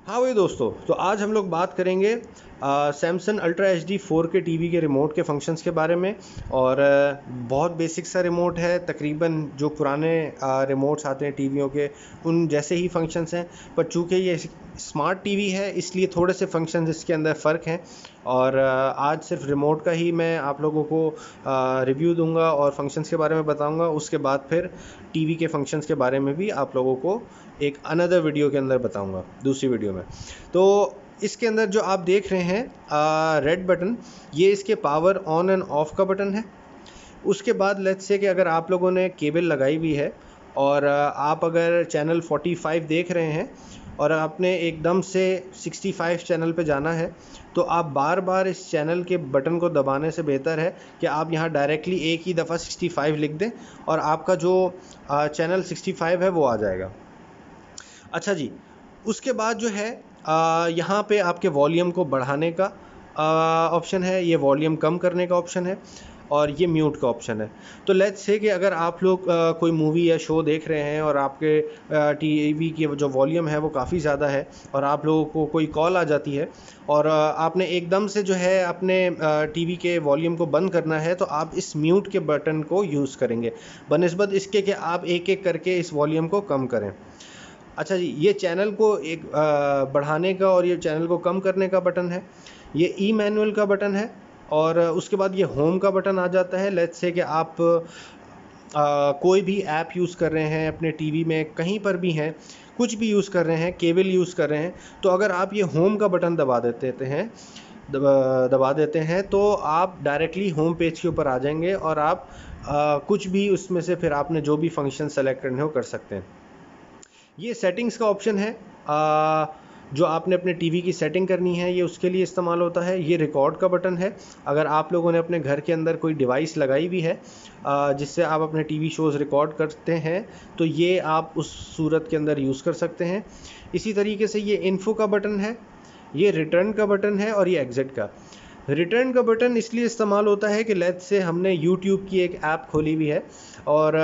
हाँ भाई दोस्तों, तो आज हम लोग बात करेंगे Samsung ultra H D 4K TV के रिमोट के फंक्शंस के बारे में। और बहुत बेसिक सा रिमोट है, तकरीबन जो पुराने रिमोट्स आते हैं टीवियों के उन जैसे ही फंक्शंस हैं, पर चूँकि ये स्मार्ट टीवी है इसलिए थोड़े से फंक्शंस इसके अंदर फ़र्क हैं। और आज सिर्फ रिमोट का ही मैं आप लोगों को रिव्यू दूंगा और फंक्शंस के बारे में बताऊंगा। उसके बाद फिर टीवी के फंक्शंस के बारे में भी आप लोगों को एक अनदर वीडियो के अंदर बताऊंगा, दूसरी वीडियो में। तो इसके अंदर जो आप देख रहे हैं रेड बटन, ये इसके पावर ऑन एंड ऑफ का बटन है। उसके बाद लेट्स से कि अगर आप लोगों ने केबल लगाई हुई है और आप अगर चैनल 45 देख रहे हैं और आपने एकदम से 65 चैनल पे जाना है, तो आप बार बार इस चैनल के बटन को दबाने से बेहतर है कि आप यहाँ डायरेक्टली एक ही दफ़ा 65 लिख दें और आपका जो चैनल 65 है वो आ जाएगा। अच्छा जी, उसके बाद जो है यहाँ पे आपके वॉल्यूम को बढ़ाने का ऑप्शन है, ये वॉल्यूम कम करने का ऑप्शन है और ये म्यूट का ऑप्शन है। तो लेट्स से कि अगर आप लोग कोई मूवी या शो देख रहे हैं और आपके टीवी की जो वॉल्यूम है वो काफ़ी ज़्यादा है और आप लोगों को कोई कॉल आ जाती है और आपने एकदम से जो है अपने टीवी के वॉल्यूम को बंद करना है, तो आप इस म्यूट के बटन को यूज़ करेंगे बनिस्बत इसके कि आप एक एक करके इस वॉल्यूम को कम करें। अच्छा जी, ये चैनल को एक बढ़ाने का और ये चैनल को कम करने का बटन है। ये ई मैनुअल का बटन है और उसके बाद ये होम का बटन आ जाता है। लेट्स से कि आप कोई भी ऐप यूज़ कर रहे हैं अपने टीवी में, कहीं पर भी हैं, कुछ भी यूज़ कर रहे हैं, केबल यूज़ कर रहे हैं, तो अगर आप ये होम का बटन दबा देते हैं तो आप डायरेक्टली होम पेज के ऊपर आ जाएंगे और आप कुछ भी उसमें से फिर आपने जो भी फंक्शन सेलेक्ट करने हो कर सकते हैं। ये सेटिंग्स का ऑप्शन है, जो आपने अपने टीवी की सेटिंग करनी है ये उसके लिए इस्तेमाल होता है। ये रिकॉर्ड का बटन है, अगर आप लोगों ने अपने घर के अंदर कोई डिवाइस लगाई हुई है जिससे आप अपने टीवी शोज़ रिकॉर्ड करते हैं, तो ये आप उस सूरत के अंदर यूज़ कर सकते हैं। इसी तरीके से ये इन्फो का बटन है, ये रिटर्न का बटन है और ये एग्ज़िट का। रिटर्न का बटन इसलिए इस्तेमाल होता है कि लेट्स से हमने यूट्यूब की एक ऐप खोली हुई है और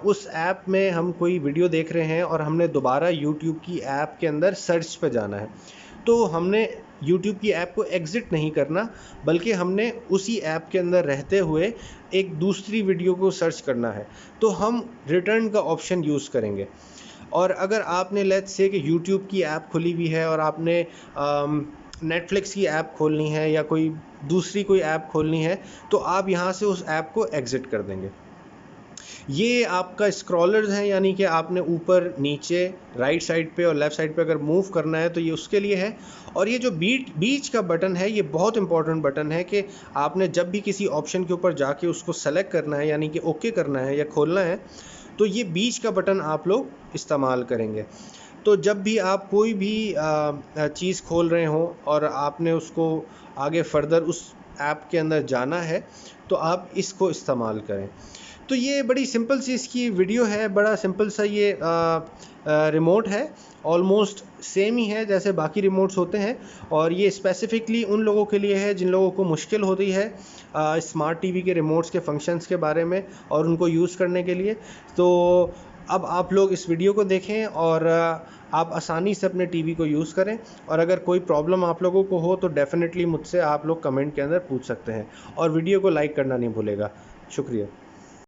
उस ऐप में हम कोई वीडियो देख रहे हैं और हमने दोबारा यूट्यूब की ऐप के अंदर सर्च पे जाना है, तो हमने यूट्यूब की ऐप को एग्ज़िट नहीं करना, बल्कि हमने उसी ऐप के अंदर रहते हुए एक दूसरी वीडियो को सर्च करना है, तो हम रिटर्न का ऑप्शन यूज़ करेंगे। और अगर आपने लेट्स से कि यूट्यूब की ऐप खुली हुई है और आपने नेटफ्लिक्स की ऐप खोलनी है या कोई दूसरी कोई ऐप खोलनी है, तो आप यहाँ से उस ऐप को एग्ज़िट कर देंगे। ये आपका स्क्रॉलर्स हैं, यानी कि आपने ऊपर नीचे राइट साइड पे और लेफ़्ट साइड पे अगर मूव करना है तो ये उसके लिए है। और ये जो बीच का बटन है ये बहुत इंपॉर्टेंट बटन है कि आपने जब भी किसी ऑप्शन के ऊपर जाके उसको सेलेक्ट करना है, यानी कि ओके करना है या खोलना है, तो ये बीच का बटन आप लोग इस्तेमाल करेंगे। तो जब भी आप कोई भी चीज़ खोल रहे हो और आपने उसको आगे फर्दर उस ऐप के अंदर जाना है, तो आप इसको इस्तेमाल करें। तो ये बड़ी सिंपल सी इसकी वीडियो है, बड़ा सिंपल सा ये रिमोट है, ऑलमोस्ट सेम ही है जैसे बाकी रिमोट्स होते हैं। और ये स्पेसिफ़िकली उन लोगों के लिए है जिन लोगों को मुश्किल होती है स्मार्ट टीवी के रिमोट्स के फंक्शंस के बारे में और उनको यूज़ करने के लिए। तो अब आप लोग इस वीडियो को देखें और आप आसानी से अपने टीवी को यूज़ करें। और अगर कोई प्रॉब्लम आप लोगों को हो तो डेफ़िनेटली मुझसे आप लोग कमेंट के अंदर पूछ सकते हैं और वीडियो को लाइक करना नहीं भूलेगा। शुक्रिया।